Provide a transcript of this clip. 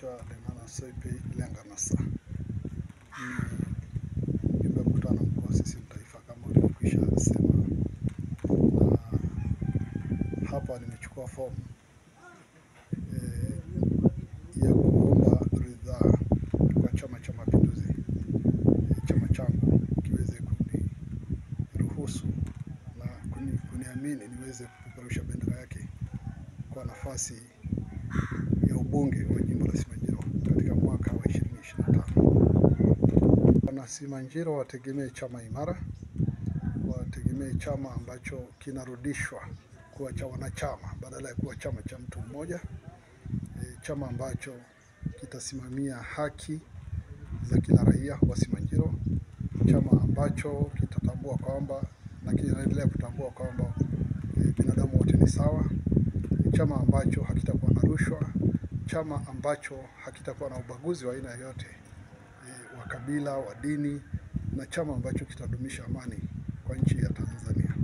naitwa Lenana Soipi Lenganasa. Ni mjumbe mkutano mkuu wa CCM Taifa kama ulivyokwisha sema. Na hapa nimechukua fomu ya kuomba ridhaa kwa Chama cha Mapinduzi, chama changu kiweze kuniruhusu na kuniamini niweze kupeperusha bendera yake kwa nafasi ya ubunge wa jimbo la Simanjiro katika mwaka wa 2025. Wana Simanjiro wategemee chama imara, wategemee chama ambacho kinarudishwa kuwa cha wanachama badala ya kuwa chama cha mtu mmoja, chama ambacho kitasimamia haki za kila raia wa Simanjiro, chama ambacho kitatambua kwamba na kinaendelea kutambua kwamba binadamu wote ni sawa, chama ambacho hakitakuwa na rushwa, chama ambacho hakitakuwa na ubaguzi wa aina yoyote wa kabila, wa dini, na chama ambacho kitadumisha amani kwa nchi ya Tanzania.